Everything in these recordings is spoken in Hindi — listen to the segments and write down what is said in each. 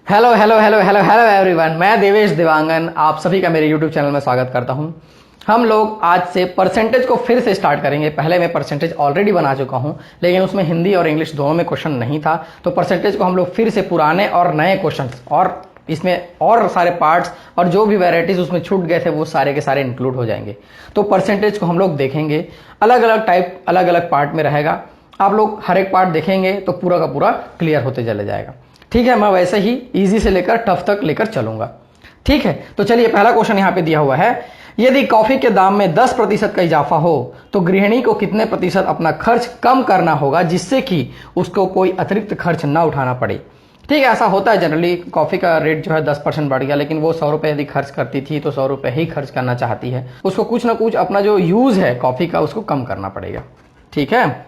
Hello hello hello hello hello everyone, मैं देवेश देवांगन आप सभी का मेरे यूट्यूब चैनल में स्वागत करता हूं। हम लोग आज से परसेंटेज को फिर से स्टार्ट करेंगे। पहले मैं परसेंटेज ऑलरेडी बना चुका हूं, लेकिन उसमें हिंदी और इंग्लिश दोनों में क्वेश्चन नहीं था, तो परसेंटेज को हम लोग फिर से पुराने और नए क्वेश्चन और इसमें और सारे पार्ट्स और जो भी वैरायटीज उसमें छूट गए थे वो सारे के सारे इंक्लूड हो जाएंगे। तो परसेंटेज को हम लोग देखेंगे, अलग अलग टाइप अलग अलग पार्ट में रहेगा। आप लोग हर एक पार्ट देखेंगे तो पूरा का पूरा क्लियर होते चले जाएगा। ठीक है, मैं वैसे ही इजी से लेकर टफ तक लेकर चलूंगा। ठीक है, तो चलिए पहला क्वेश्चन यहां पे दिया हुआ है, यदि कॉफी के दाम में 10% का इजाफा हो तो गृहिणी को कितने प्रतिशत अपना खर्च कम करना होगा जिससे कि उसको कोई अतिरिक्त खर्च ना उठाना पड़े। ठीक है, ऐसा होता है जनरली, कॉफी का रेट जो है 10% बढ़ गया, लेकिन वो 100 रुपए यदि खर्च करती थी तो 100 रुपए ही खर्च करना चाहती है, उसको कुछ ना कुछ अपना जो यूज है कॉफी का उसको कम करना पड़ेगा। ठीक है,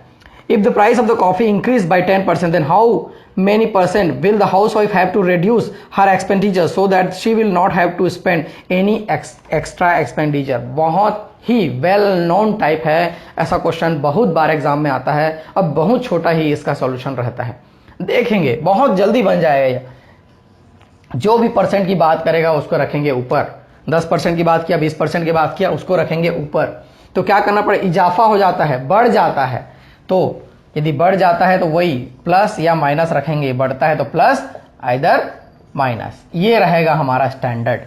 if the price of the coffee increase by 10%, then how many percent will the housewife have to reduce her expenditure so that she will not have to spend any extra expenditure। बहुत ही वेल नोन टाइप है, ऐसा क्वेश्चन बहुत बार एग्जाम में आता है और बहुत छोटा ही इसका सॉल्यूशन रहता है। देखेंगे बहुत जल्दी बन जाएगा। जो भी परसेंट की बात करेगा उसको रखेंगे ऊपर, 10% की बात किया, 20% की बात किया, उसको रखेंगे ऊपर। तो क्या करना पड़े, इजाफा हो जाता है, बढ़ जाता है, तो यदि बढ़ जाता है तो वही प्लस या माइनस रखेंगे, बढ़ता है तो प्लस आइदर माइनस, ये रहेगा हमारा स्टैंडर्ड।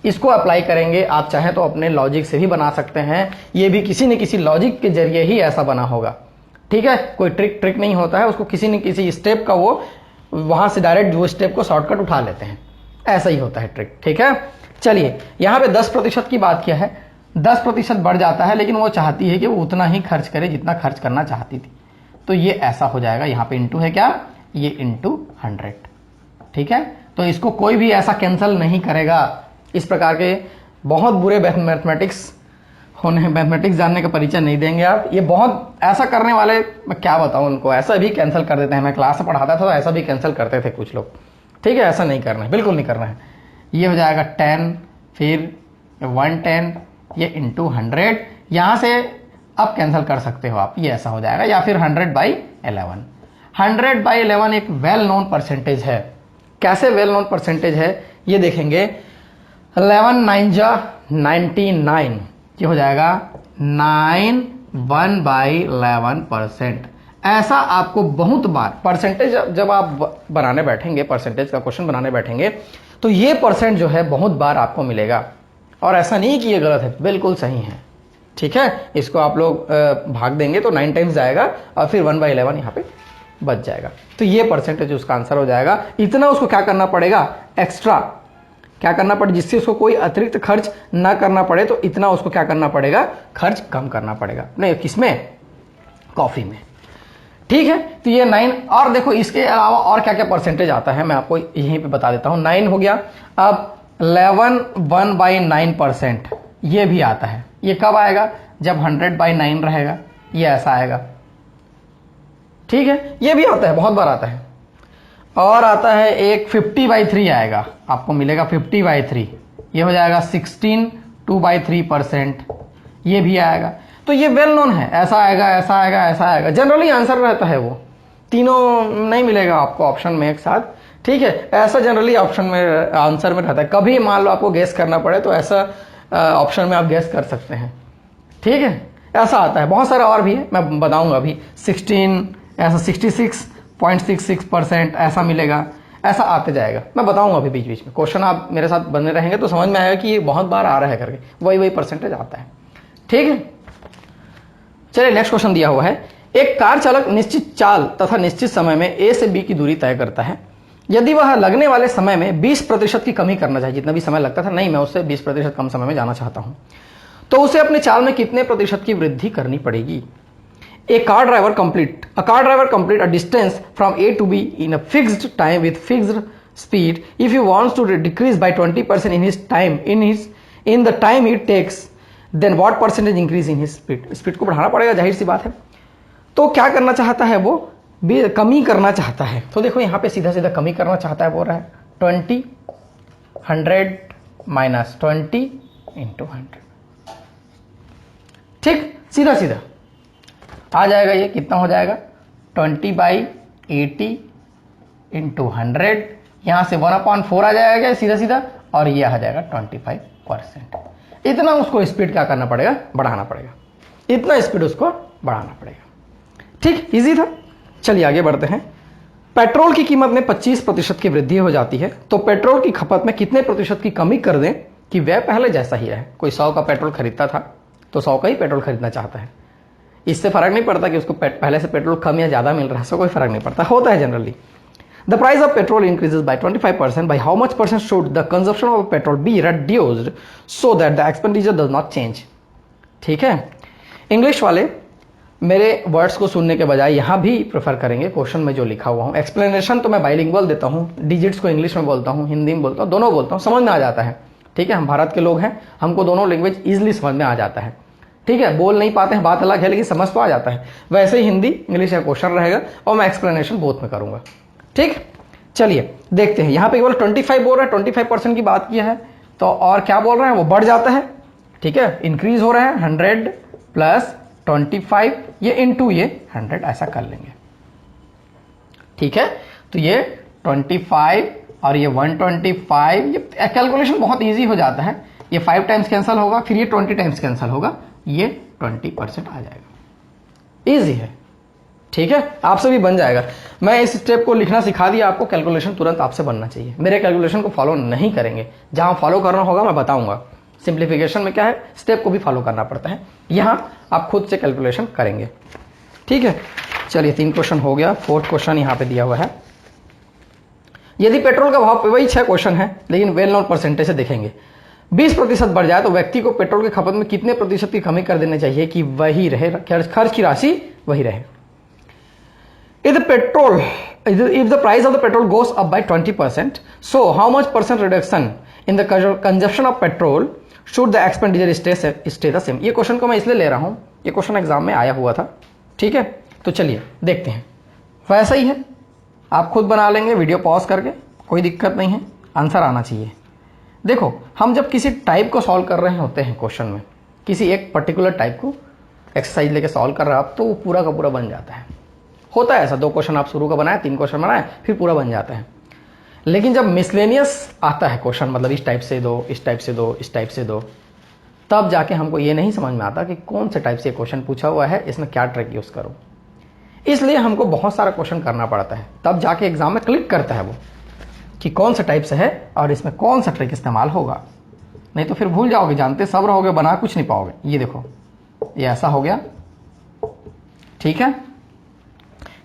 इसको अप्लाई करेंगे। आप चाहें तो अपने लॉजिक से भी बना सकते हैं, ये भी किसी न किसी लॉजिक के जरिए ही ऐसा बना होगा। ठीक है, कोई ट्रिक नहीं होता है, उसको किसी न किसी स्टेप का वो वहां से डायरेक्ट वो स्टेप को शॉर्टकट उठा लेते हैं, ऐसा ही होता है ट्रिक। ठीक है, चलिए यहां पे 10% की बात किया है, 10% बढ़ जाता है, लेकिन वो चाहती है कि वो उतना ही खर्च करे जितना खर्च करना चाहती थी, तो ये ऐसा हो जाएगा। यहां पे इंटू है क्या, ये इंटू 100। ठीक है, तो इसको कोई भी ऐसा कैंसिल नहीं करेगा। इस प्रकार के बहुत बुरे मैथमेटिक्स होने, मैथमेटिक्स जानने का परिचय नहीं देंगे आप। ये बहुत ऐसा करने वाले, मैं क्या बताऊं उनको, ऐसा भी कैंसिल कर देते हैं। मैं क्लास में पढ़ाता था तो ऐसा भी कैंसिल करते थे कुछ लोग। ठीक है, ऐसा नहीं करना है, बिल्कुल नहीं करना है। ये हो जाएगा 10, फिर 110, ये इंटू 100, यहां से अब कैंसिल कर सकते हो आप, ये ऐसा हो जाएगा, या फिर 100/11। 100/11 एक वेल नोन परसेंटेज है। कैसे वेल नोन परसेंटेज है ये देखेंगे। 11 9 जा 99, ये हो जाएगा 91/11%। ऐसा आपको बहुत बार परसेंटेज जब आप बनाने बैठेंगे, परसेंटेज का क्वेश्चन बनाने बैठेंगे, तो ये परसेंट जो है बहुत बार आपको मिलेगा। और ऐसा नहीं कि ये गलत है, बिल्कुल सही है। ठीक है, इसको आप लोग भाग देंगे तो 9 टाइम्स जाएगा और फिर 1/11 यहाँ पे बच जाएगा, तो ये परसेंटेज उसका आंसर हो जाएगा। इतना उसको क्या करना पड़ेगा, एक्स्ट्रा क्या करना पड़े, जिससे उसको कोई अतिरिक्त खर्च ना करना पड़े, तो इतना उसको क्या करना पड़ेगा, खर्च कम करना पड़ेगा। नहीं, किसमें, कॉफी में। ठीक है, तो ये 9। और देखो इसके अलावा और क्या क्या परसेंटेज आता है मैं आपको यहीं पे बता देता हूं। 9 हो गया, अब 11 1/9% ये भी आता है। ये कब आएगा, जब 100/9 रहेगा, ये ऐसा आएगा। ठीक है, ये भी आता है, बहुत बार आता है। और आता है एक 50/3 आएगा, आपको मिलेगा 50/3, ये हो जाएगा 16 2/3%, ये भी आएगा। तो ये वेल नोन है, ऐसा आएगा, ऐसा आएगा, ऐसा आएगा, जनरली आंसर रहता है वो। तीनों नहीं मिलेगा आपको ऑप्शन में एक साथ। ठीक है, ऐसा जनरली ऑप्शन में आंसर में रहता है। कभी मान लो आपको गेस करना पड़े तो ऐसा ऑप्शन में आप गेस कर सकते हैं। ठीक है, ऐसा आता है, बहुत सारे और भी है, मैं बताऊंगा अभी। 16 ऐसा 66.66% ऐसा मिलेगा, ऐसा आते जाएगा, मैं बताऊंगा अभी बीच बीच में। क्वेश्चन आप मेरे साथ बने रहेंगे तो समझ में आएगा कि ये बहुत बार आ रहा है करके, वही परसेंटेज आता है। ठीक है, चलिए नेक्स्ट क्वेश्चन दिया हुआ है, एक कार चालक निश्चित चाल तथा निश्चित समय में ए से बी की दूरी तय करता है। यदि वह लगने वाले समय में 20% की कमी करना चाहिए, जितना भी समय लगता था, नहीं मैं उससे 20% कम समय में जाना चाहता हूं, तो उसे अपने चाल में कितने प्रतिशत की वृद्धि करनी पड़ेगी। A car driver complete a distance from A to B in a fixed time with fixed speed. If he wants to decrease by 20% in his time in the time it takes, then what percentage increase in his speed? Speed को बढ़ाना पड़ेगा, जाहिर सी बात है। तो क्या करना चाहता है वो, कमी करना चाहता है। तो देखो यहाँ पे सीधा सीधा कमी करना चाहता है, बोल रहा है 20 100 - 20 × 100। ठीक, सीधा सीधा आ जाएगा। ये कितना हो जाएगा, 20/80 × 100, यहां से 1/4 आ जाएगा सीधा सीधा, और ये आ जाएगा 25%। इतना उसको स्पीड क्या करना पड़ेगा, बढ़ाना पड़ेगा, इतना स्पीड उसको बढ़ाना पड़ेगा। ठीक, इजी था। चलिए आगे बढ़ते हैं। पेट्रोल की कीमत में 25% की वृद्धि हो जाती है तो पेट्रोल की खपत में कितने प्रतिशत की कमी कर दें कि वह पहले जैसा ही रहे। कोई 100 का पेट्रोल खरीदता था तो 100 का ही पेट्रोल खरीदना चाहता है, इससे फर्क नहीं पड़ता कि उसको पहले से पेट्रोल कम या ज्यादा मिल रहा है, इससे कोई फर्क नहीं पड़ता, होता है generally. The price of petrol increases by 25%, by how much percent should the consumption of petrol be reduced so that the expenditure does not change. ठीक है, इंग्लिश वाले मेरे वर्ड्स को सुनने के बजाय यहां भी प्रेफर करेंगे क्वेश्चन में जो लिखा हुआ हूं। एक्सप्लेनेशन तो मैं बाइलिंगुअल देता हूं, डिजिट्स को इंग्लिश में बोलता हूं, हिंदी में बोलता हूं, दोनों बोलता हूं, समझ में आ जाता है। ठीक है, हम भारत के लोग हैं, हमको दोनों लैंग्वेज इजिली समझ में आ जाता है। ठीक है, बोल नहीं पाते हैं बात अलग है, लेकिन समझ तो आ जाता है। वैसे ही हिंदी इंग्लिश का क्वेश्चन रहेगा और मैं एक्सप्लेनेशन बोथ में करूंगा। ठीक, चलिए देखते हैं। यहां पे केवल 25 बोल रहा है, 25% की बात किया है, तो और क्या बोल रहे हैं, वो बढ़ जाता है। ठीक है, इंक्रीज हो रहा है 100 प्लस 25, ये इंटू ये 100 ऐसा कर लेंगे। ठीक है, तो ये 25 और ये 125, ये कैलकुलेशन बहुत इजी हो जाता है। ये 5 टाइम्स कैंसिल होगा, फिर ये 20 टाइम्स कैंसिल होगा, ये 20% आ जाएगा। इजी है। ठीक है, आपसे भी बन जाएगा। मैं इस स्टेप को लिखना सिखा दिया आपको, कैलकुलेशन तुरंत आपसे बनना चाहिए। मेरे कैलकुलेशन को फॉलो नहीं करेंगे, जहां फॉलो करना होगा मैं बताऊंगा। सिंप्लीफिकेशन में क्या है, स्टेप को भी फॉलो करना पड़ता है, यहां आप खुद से कैलकुलेशन करेंगे। ठीक है, चलिए 3 क्वेश्चन हो गया। 4th क्वेश्चन यहां पे दिया हुआ है। यदि पेट्रोल का भाव, वही 6 क्वेश्चन है लेकिन वेल नोन परसेंटेज से देखेंगे। 20% बढ़ जाए तो व्यक्ति को पेट्रोल की खपत में कितने प्रतिशत की कमी कर देनी चाहिए कि वही रहे, खर्च की राशि वही रहे। If the price of the petrol goes up by 20%, so how much percent reduction in the consumption of petrol should the expenditure stay the same? ये क्वेश्चन को मैं इसलिए ले रहा हूं, ये क्वेश्चन एग्जाम में आया हुआ था। ठीक है, तो चलिए देखते हैं। वैसा ही है, आप खुद बना लेंगे वीडियो पॉज करके, कोई दिक्कत नहीं है, आंसर आना चाहिए। देखो, हम जब किसी टाइप को सॉल्व कर रहे होते हैं क्वेश्चन में, किसी एक पर्टिकुलर टाइप को एक्सरसाइज लेके सॉल्व कर रहे हो आप, तो वो पूरा का पूरा बन जाता है। होता है ऐसा, 2 क्वेश्चन आप शुरू का बनाए, 3 क्वेश्चन बनाए, फिर पूरा बन जाता है। लेकिन जब मिसलेनियस आता है क्वेश्चन, मतलब इस टाइप से दो, इस टाइप से दो, इस टाइप से दो, तब जाके हमको ये नहीं समझ में आता कि कौन से टाइप से क्वेश्चन पूछा हुआ है, इसमें क्या ट्रिक यूज करो। इसलिए हमको बहुत सारा क्वेश्चन करना पड़ता है, तब जाके एग्जाम में क्लिक करता है वो कि कौन सा टाइप से है और इसमें कौन सा ट्रिक इस्तेमाल होगा। नहीं तो फिर भूल जाओगे, जानते सब रहोगे, बना कुछ नहीं पाओगे। ये देखो, ये ऐसा हो गया। ठीक है,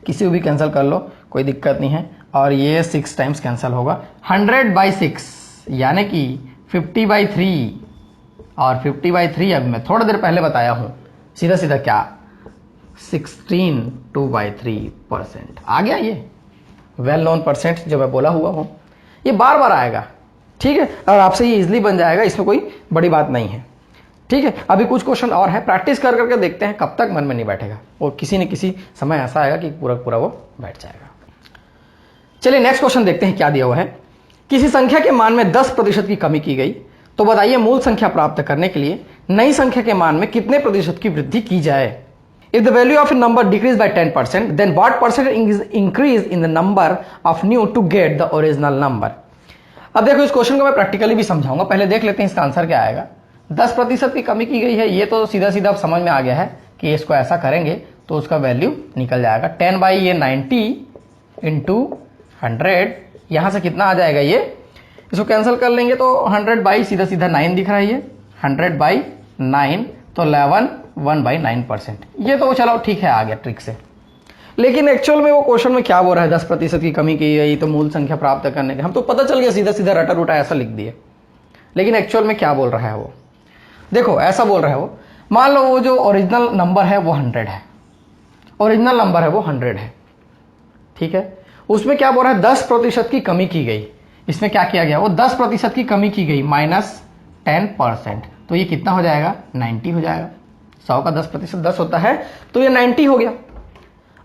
किसी को भी कैंसिल कर लो, कोई दिक्कत नहीं है। और ये 6 टाइम्स कैंसिल होगा। 100/6 यानी कि 50/3, और 50/3 अभी मैं थोड़ी देर पहले बताया हूं, सीधा सीधा क्या 16/2/3% आ गया। ये वेल नोन परसेंट जो मैं बोला हुआ हूं, ये बार बार आएगा। ठीक है, और आपसे ये इजिली बन जाएगा, इसमें कोई बड़ी बात नहीं है। ठीक है, अभी कुछ क्वेश्चन और है, प्रैक्टिस कर करके देखते हैं कब तक मन में नहीं बैठेगा, और किसी न किसी समय ऐसा आएगा कि पूरा पूरा वो बैठ जाएगा। चलिए नेक्स्ट क्वेश्चन देखते हैं क्या दिया हुआ है। किसी संख्या के मान में 10% की कमी की गई, तो बताइए मूल संख्या प्राप्त करने के लिए नई संख्या के मान में कितने प्रतिशत की वृद्धि की जाए। If the value of a number decreases by 10%, then what percent increase in the number of new to get the original number. अब देखो, इस क्वेश्चन को मैं प्रैक्टिकली भी समझाऊंगा, पहले देख लेते हैं इसका आंसर क्या आएगा। 10% की कमी की गई है, ये तो सीधा सीधा समझ में आ गया है कि इसको ऐसा करेंगे तो उसका वैल्यू निकल जाएगा 10/90 इंटू 100। यहां से कितना आ जाएगा, ये इसको कैंसिल कर लेंगे तो 100 सीधा सीधा 9 दिख रहा है, ये 100/9 तो 11 1/9%। ये तो चलो ठीक है, आ गया ट्रिक से। लेकिन एक्चुअल में वो क्वेश्चन में क्या बोल रहा है, 10% की कमी की गई तो मूल संख्या प्राप्त करने के, हम तो पता चल गया सीधा सीधा रटा रूटा ऐसा लिख दिए। लेकिन एक्चुअल में क्या बोल रहा है वो, देखो ऐसा बोल रहा है वो, मान लो वो जो ओरिजिनल नंबर है वो 100 है, ओरिजिनल नंबर है वो 100 है। ठीक है, उसमें क्या बोल रहा है, 10% की कमी की गई। इसमें क्या किया गया, वो 10% की कमी की गई -10%, तो ये कितना हो जाएगा, 90 हो जाएगा। 100 का 10% 10 होता है, तो ये 90 हो गया।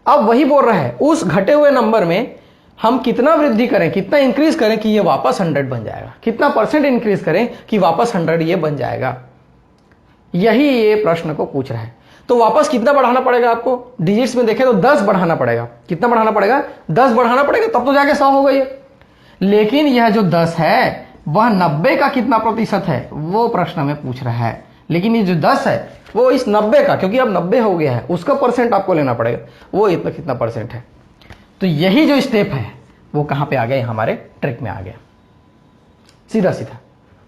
अब वही बोल रहा है, उस घटे हुए नंबर में हम कितना वृद्धि करें, कितना इंक्रीज करें कि ये वापस 100 बन जाएगा, कितना परसेंट इंक्रीज करें कि वापस 100 ये बन जाएगा। यही ये प्रश्न को पूछ रहा है। तो वापस कितना बढ़ाना पड़ेगा आपको, डिजिट्स में देखें तो 10 बढ़ाना पड़ेगा। कितना बढ़ाना पड़ेगा, 10 बढ़ाना पड़ेगा, तब तो जाके 100 होगा ये। लेकिन यह जो 10 है वह 90 का कितना प्रतिशत है वो प्रश्न में पूछ रहा है। लेकिन ये जो 10 है वो इस 90 का, क्योंकि अब 90 हो गया है, उसका परसेंट आपको लेना पड़ेगा, वो इतना कितना परसेंट है। तो यही जो स्टेप है वो कहां पे आ गया, हमारे ट्रिक में आ गया, सीधा सीधा।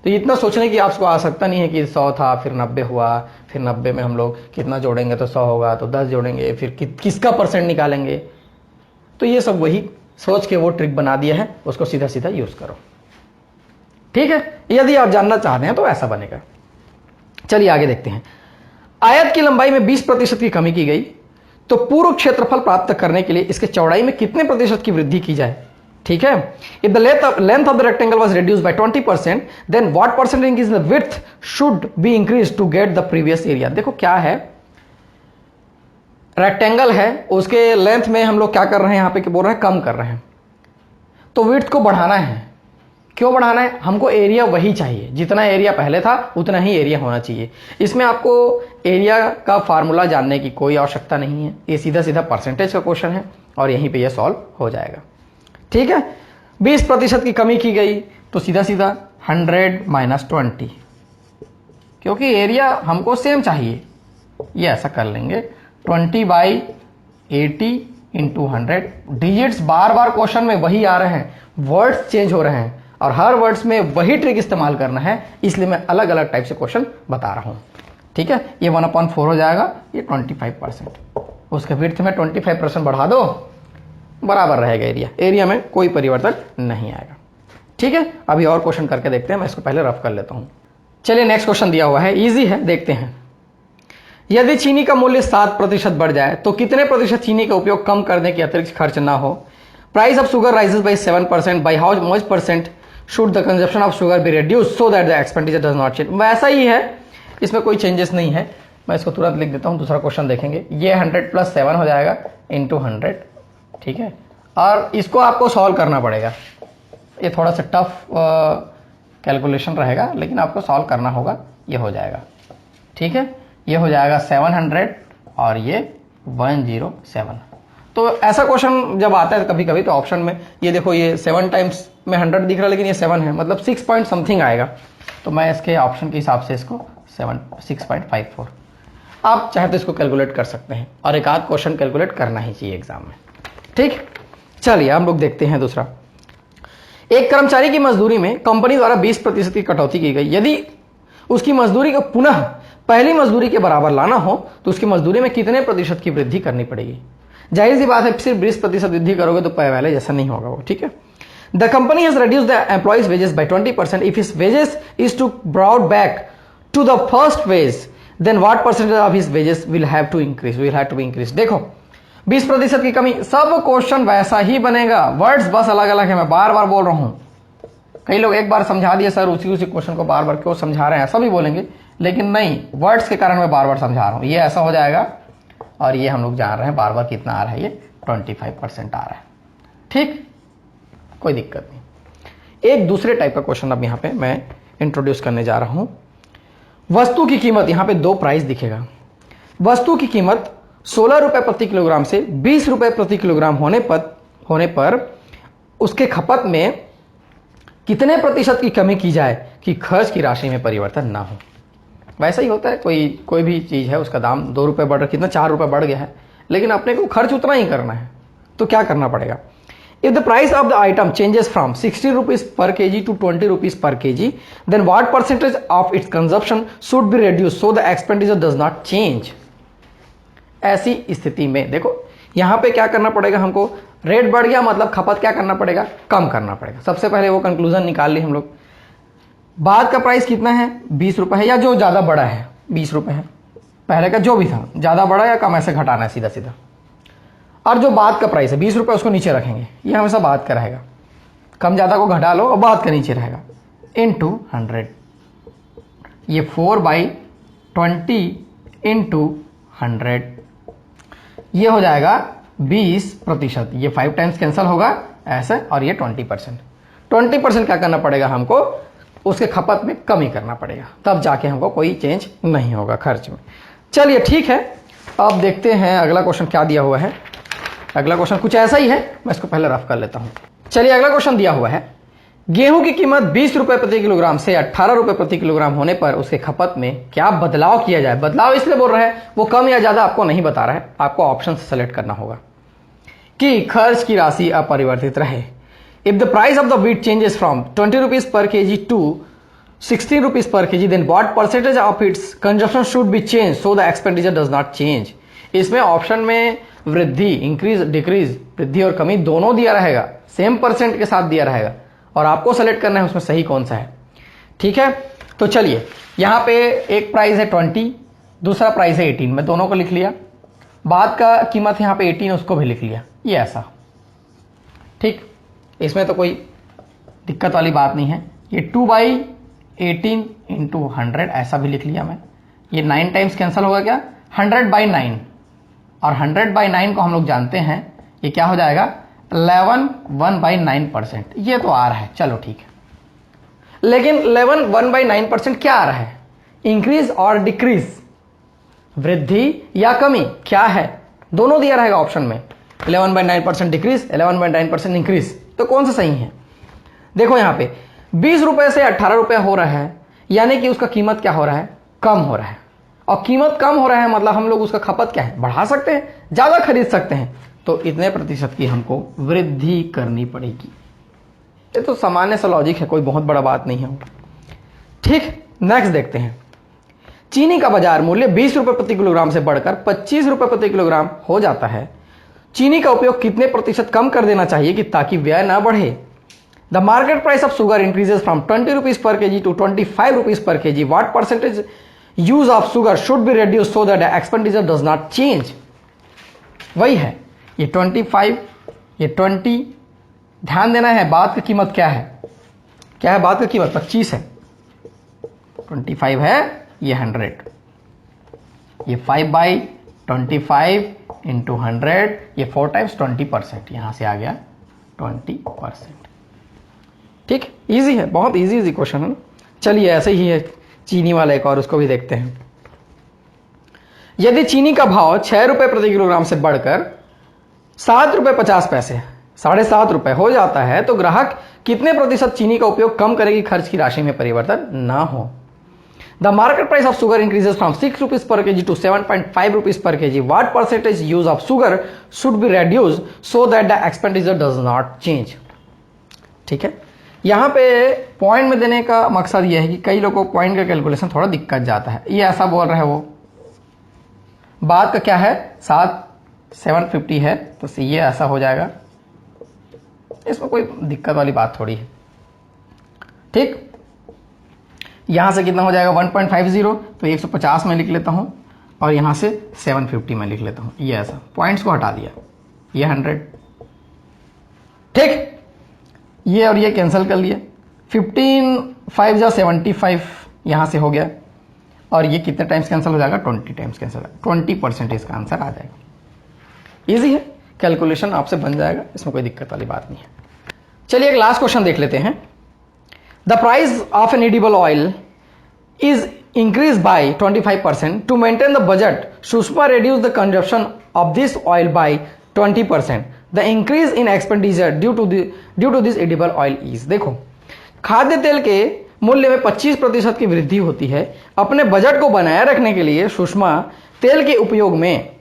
तो इतना सोचने की आपको आवश्यकता नहीं है कि 100 था फिर 90 हुआ, फिर 90 में हम लोग कितना जोड़ेंगे तो 100 होगा, तो 10 जोड़ेंगे फिर किसका परसेंट निकालेंगे। तो ये सब वही सोच के वो ट्रिक बना दिया है, उसको सीधा सीधा यूज करो, ठीक है। यदि आप जानना चाहते हैं तो ऐसा बनेगा। चलिए आगे देखते हैं। आयत की लंबाई में 20% की कमी की गई, तो पूर्ण क्षेत्रफल प्राप्त करने के लिए इसके चौड़ाई में कितने प्रतिशत की वृद्धि की जाए, ठीक है। If the length of the rectangle was reduced by 20%, then what percent increase the width should be increase to get the previous area. देखो क्या है, रेक्टेंगल है, उसके लेंथ में हम लोग क्या कर रहे हैं, यहां पे क्या बोल रहे हैं, कम कर रहे हैं। तो विड्थ को बढ़ाना है। क्यों बढ़ाना है, हमको एरिया वही चाहिए, जितना एरिया पहले था उतना ही एरिया होना चाहिए। इसमें आपको एरिया का फार्मूला जानने की कोई आवश्यकता नहीं है, ये सीधा सीधा परसेंटेज का क्वेश्चन है और यहीं पे ये सॉल्व हो जाएगा, ठीक है। 20% की कमी की गई तो सीधा सीधा 100 - 20, क्योंकि एरिया हमको सेम चाहिए, ये ऐसा कर लेंगे 20/80 × 100। डिजिट्स बार बार क्वेश्चन में वही आ रहे हैं, वर्ड्स चेंज हो रहे हैं और हर वर्ड्स में वही ट्रिक इस्तेमाल करना है, इसलिए मैं अलग अलग टाइप से क्वेश्चन बता रहा हूं, ठीक है। ये 1/4 हो जाएगा, ये 25%, उसके विड्थ में 25% बढ़ा दो, बराबर रहेगा एरिया, एरिया में कोई परिवर्तन नहीं आएगा, ठीक है। अभी और क्वेश्चन करके देखते हैं, मैं इसको पहले रफ कर लेता हूं। चलिए नेक्स्ट क्वेश्चन दिया हुआ है, इजी है, देखते हैं। यदि चीनी का मूल्य 7% बढ़ जाए तो कितने प्रतिशत चीनी का उपयोग कम करने की अतिरिक्त खर्च ना हो। Price of sugar rises by 7%, by how much percent should the consumption of sugar B reduce so that the expenditure does not change. वैसा ही है, इसमें कोई चेंजेस नहीं है, मैं इसको तुरंत लिख देता हूं, दूसरा क्वेश्चन देखेंगे। ये 100 + 7 हो जाएगा × 100, ठीक है। और इसको आपको सॉल्व करना पड़ेगा, ये थोड़ा सा टफ कैलकुलेशन रहेगा, लेकिन आपको सॉल्व करना होगा, ये हो जाएगा, ठीक है। ये हो जाएगा 700 और ये 107। तो ऐसा क्वेश्चन जब आता है कभी कभी तो ऑप्शन में ये देखो, ये 7 टाइम्स में 100 दिख रहा है, लेकिन ये 7 है, मतलब 6 पॉइंट समथिंग आएगा। तो मैं इसके ऑप्शन के हिसाब से इसको 6.54, आप चाहे तो इसको कैलकुलेट कर सकते हैं, और एक आध क्वेश्चन कैलकुलेट करना ही चाहिए एग्जाम में, ठीक। चलिए हम लोग देखते हैं दूसरा। एक कर्मचारी की मजदूरी में कंपनी द्वारा 20% की कटौती की गई। यदि उसकी मजदूरी को पुनः पहली मजदूरी के बराबर लाना हो तो उसकी मजदूरी में कितने प्रतिशत की वृद्धि करनी पड़ेगी। जाहिर सी बात है, सिर्फ 20% वृद्धि करोगे तो पहले जैसा नहीं होगा वो, ठीक है। The company has reduced the employees wages by 20%। If his wages is to brought back to the first wage, then what percentage of his wages will have to be increase. देखो 20% की कमी, सब क्वेश्चन वैसा ही बनेगा, वर्ड्स बस अलग अलग है, मैं बार बार बोल रहा हूं। कई लोग एक बार समझा दिए सर, उसी क्वेश्चन को बार बार क्यों समझा रहे हैं, ऐसा भी बोलेंगे, लेकिन नहीं, वर्ड्स के कारण मैं बार बार समझा रहा हूं। ये ऐसा हो जाएगा, और ये हम लोग जान रहे हैं बार बार कितना आ रहा है, ये 25% आ रहा है, ठीक, कोई दिक्कत नहीं। एक दूसरे टाइप का क्वेश्चन अब यहां पे मैं इंट्रोड्यूस करने जा रहा हूं। वस्तु की कीमत, यहां पे 2 प्राइस दिखेगा। वस्तु की कीमत 16 रुपए प्रति किलोग्राम से 20 रुपए प्रति किलोग्राम होने पर उसके खपत में कितने प्रतिशत की कमी की जाए कि खर्च की राशि में परिवर्तन ना हो। वैसा ही होता है, कोई भी चीज है, उसका दाम 2 रुपए बढ़, कितना 4 रुपए बढ़ गया है, लेकिन अपने को खर्च उतना ही करना है, तो क्या करना पड़ेगा। If the price of the item changes from 60 rupees per kg to 20 rupees per kg, then what percentage of its consumption should be reduce so the expenditure does not change. ऐसी स्थिति में देखो यहां पे क्या करना पड़ेगा हमको, रेट बढ़ गया मतलब खपत क्या करना पड़ेगा, कम करना पड़ेगा। सबसे पहले वो कंक्लूजन निकाल ली हम लोग। बाद का प्राइस कितना है, 20 रुपए है, या जो ज्यादा बड़ा है 20 रुपए है, पहले का जो भी था ज्यादा बड़ा या कम, ऐसे घटाना है सीधा सीधा। और जो बाद का प्राइस है 20 रुपए, उसको नीचे रखेंगे, ये हमेशा बाद का रहेगा, कम ज्यादा को घटा लो और बाद का नीचे रहेगा, इनटू 100। ये 4/20 × 100, ये हो जाएगा 20%। ये 5 टाइम्स कैंसिल होगा ऐसे, और ये 20%। 20% क्या करना पड़ेगा हमको, उसके खपत में कमी करना पड़ेगा, तब जाके हमको कोई चेंज नहीं होगा खर्च में। चलिए ठीक है, अब देखते हैं अगला क्वेश्चन क्या दिया हुआ है। अगला क्वेश्चन कुछ ऐसा ही है, मैं इसको पहले रफ कर लेता हूं। चलिए अगला क्वेश्चन दिया हुआ है, गेहूं की कीमत 20 रुपए प्रति किलोग्राम से 18 रुपए प्रति किलोग्राम होने पर उसके खपत में क्या बदलाव किया जाए। बदलाव इसलिए बोल रहा है, वो कम या ज्यादा आपको नहीं बता रहा है, आपको ऑप्शन से सेलेक्ट करना होगा कि खर्च की राशि अपरिवर्तित रहे। If the price of the wheat changes from 20 rupees per kg to 16 rupees per kg, then what percentage of its consumption should be change so the expenditure does not change. इसमें ऑप्शन में वृद्धि, इंक्रीज, डिक्रीज, वृद्धि और कमी दोनों दिया रहेगा, सेम परसेंट के साथ दिया रहेगा और आपको सेलेक्ट करना है उसमें सही कौन सा है। ठीक है, तो चलिए यहां पे एक प्राइस है 20, दूसरा प्राइस है 18, मैं दोनों को लिख लिया। बाद का कीमत यहां पे 18, उसको भी लिख लिया, ये ऐसा। ठीक, इसमें तो कोई दिक्कत वाली बात नहीं है। ये 2/18 इंटू 100 ऐसा भी लिख लिया मैं। ये 9 टाइम्स कैंसिल होगा क्या, 100/9, और 100/9 को हम लोग जानते हैं ये क्या हो जाएगा, 11 1/9%। ये तो आ रहा है, चलो ठीक है। लेकिन 11 1/9% क्या आ रहा है, इंक्रीज और डिक्रीज, वृद्धि या कमी, क्या है, दोनों दिया रहेगा ऑप्शन में। 11/9% डिक्रीज, 11/9% इंक्रीज, तो कौन सा सही है। देखो यहां पे 20 रुपए से 18 रुपए हो रहा है, यानी कि उसका कीमत क्या हो रहा है, कम हो रहा है। और कीमत कम हो रहा है मतलब हम लोग उसका खपत क्या है, बढ़ा सकते हैं, ज्यादा खरीद सकते हैं, तो इतने प्रतिशत की हमको वृद्धि करनी पड़ेगी। ये तो सामान्य सा लॉजिक है, कोई बहुत बड़ा बात नहीं है। ठीक, नेक्स्ट देखते हैं। चीनी का बाजार मूल्य 20 रुपए प्रति किलोग्राम से बढ़कर 25 रुपए प्रति किलोग्राम हो जाता है। चीनी का उपयोग कितने प्रतिशत कम कर देना चाहिए कि ताकि व्यय ना बढ़े। The market price of sugar increases from 20 rupees per kg to 25 rupees per kg, what percentage use of sugar should be reduce so that expenditure does not change. वही है, ये 25, ये 20, ध्यान देना है बाद की कीमत क्या है, क्या है बाद की कीमत, 25 है, 25 है, ये 100, ये 5/25 इंटू 100, ये 4 टाइम्स 20%, यहां से आ गया 20%। ठीक, इजी है, बहुत इजी क्वेश्चन है ना। चलिए ऐसे ही है चीनी वाला एक और, उसको भी देखते हैं। यदि चीनी का भाव 6 रुपए प्रति किलोग्राम से बढ़कर 7 रुपए 50 पैसे, 7.5 रुपए हो जाता है, तो ग्राहक कितने प्रतिशत चीनी का उपयोग कम करेगी, खर्च की राशि में परिवर्तन ना हो। The market price of sugar increases from 6 rupees per kg to 7.5 rupees per kg, what percentage use of sugar should be reduce so that the expenditure does not change. ठीक है, यहां पे पॉइंट में देने का मकसद यह है कि कई लोगों को पॉइंट का कैलकुलेशन थोड़ा दिक्कत जाता है। ये ऐसा बोल रहा है, वो बाद का क्या है, 750 है, तो ये ऐसा हो जाएगा, इसमें कोई दिक्कत वाली बात थोड़ी है। ठीक, यहां से कितना हो जाएगा 1.50, तो 150 में लिख लेता हूं, और यहां से 750 में लिख लेता हूं, ये ऐसा, पॉइंट्स को हटा दिया, ये 100। ठीक, ये और ये कैंसिल कर लिया, 15 5 जा 75 यहां से हो गया, और ये कितने टाइम्स कैंसिल हो जाएगा, 20 टाइम्स कैंसिल, 20% इसका आंसर आ जाएगा। इजी है, कैलकुलेशन आपसे बन जाएगा, इसमें कोई दिक्कत वाली बात नहीं है। चलिए एक लास्ट क्वेश्चन देख लेते हैं। The price of an edible oil is increased by 25%. To maintain the budget, Sushma reduced the consumption of this oil by 20%. The increase in expenditure due to this edible oil is, देखो खाद्य तेल के मूल्य में 25% की वृद्धि होती है। अपने बजट को बनाए रखने के लिए सुषमा तेल के उपभोग में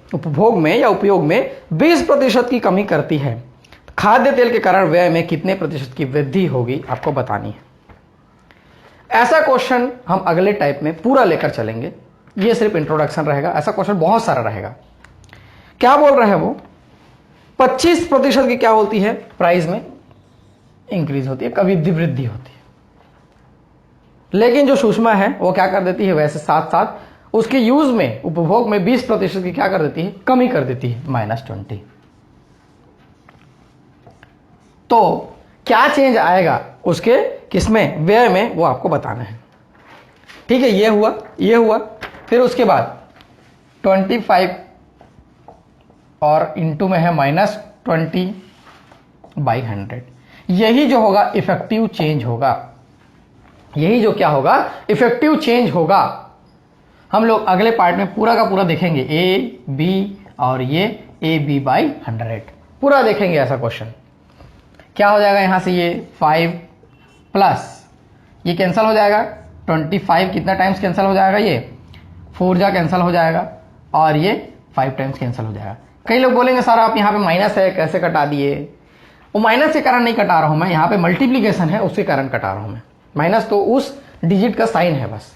20% की कमी करती है। खाद्य तेल के कारण व्यय में कितने प्रतिशत की वृद्धि होगी, आपको बतानी है। ऐसा क्वेश्चन हम अगले टाइप में पूरा लेकर चलेंगे, ये सिर्फ इंट्रोडक्शन रहेगा, ऐसा क्वेश्चन बहुत सारा रहेगा। क्या बोल रहे हैं वो, 25% की क्या होती है, प्राइस में इंक्रीज होती है, कभी वृद्धि होती है। लेकिन जो सुषमा है वो क्या कर देती है, वैसे साथ साथ उसके यूज में, उपभोग में 20% की क्या कर देती है, कमी कर देती है, -20। तो क्या चेंज आएगा उसके किसमें, व्यय में, वो आपको बताना है। ठीक है, ये हुआ, फिर उसके बाद 25 और इंटू में है -20/100। यही जो होगा इफेक्टिव चेंज होगा, यही जो क्या होगा, इफेक्टिव चेंज होगा। हम लोग अगले पार्ट में पूरा का पूरा देखेंगे, ए बी और ये AB/100 पूरा देखेंगे। ऐसा क्वेश्चन क्या हो जाएगा, यहां से ये 5 प्लस ये कैंसिल हो जाएगा, 25 कितना टाइम्स कैंसिल हो जाएगा, ये 4 जा कैंसिल हो जाएगा और ये 5 टाइम्स कैंसिल हो जाएगा। कई लोग बोलेंगे सर आप यहाँ पे माइनस है कैसे कटा दिए, वो माइनस के कारण नहीं कटा रहा हूँ मैं, यहाँ पे मल्टीप्लीकेशन है उसके कारण कटा रहा हूँ मैं। माइनस तो उस डिजिट का साइन है बस,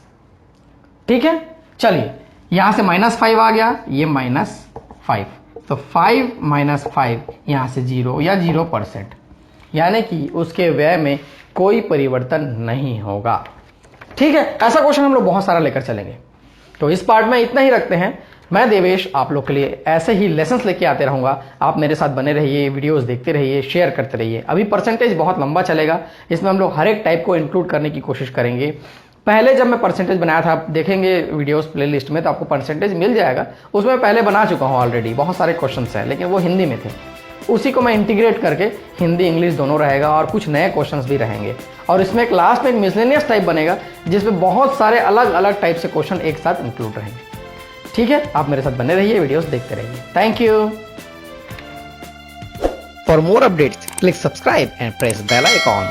ठीक है। चलिए यहाँ से -5 आ गया, ये -5, तो 5 - 5 यहाँ से 0 या 0%, यानी कि उसके व्यय में कोई परिवर्तन नहीं होगा, ठीक है। ऐसा क्वेश्चन हम लोग बहुत सारा लेकर चलेंगे। तो इस पार्ट में इतना ही रखते हैं। मैं देवेश आप लोग के लिए ऐसे ही लेसन्स लेके आते रहूँगा, आप मेरे साथ बने रहिए, वीडियोस देखते रहिए, शेयर करते रहिए। अभी परसेंटेज बहुत लंबा चलेगा, इसमें हम लोग हर एक टाइप को इंक्लूड करने की कोशिश करेंगे। पहले जब मैं परसेंटेज बनाया था, आप देखेंगे वीडियोस प्लेलिस्ट में तो आपको परसेंटेज मिल जाएगा, उसमें पहले बना चुका हूँ ऑलरेडी, बहुत सारे क्वेश्चन हैं लेकिन वो हिंदी में थे। उसी को मैं इंटीग्रेट करके हिंदी इंग्लिश दोनों रहेगा और कुछ नए क्वेश्चंस भी रहेंगे। और इसमें एक लास्ट में एक मिसलेनियस टाइप बनेगा जिसमें बहुत सारे अलग अलग टाइप से क्वेश्चन एक साथ इंक्लूड रहेंगे, ठीक है। आप मेरे साथ बने रहिए, वीडियोस देखते रहिए। Thank you. For more updates click subscribe and press bell icon.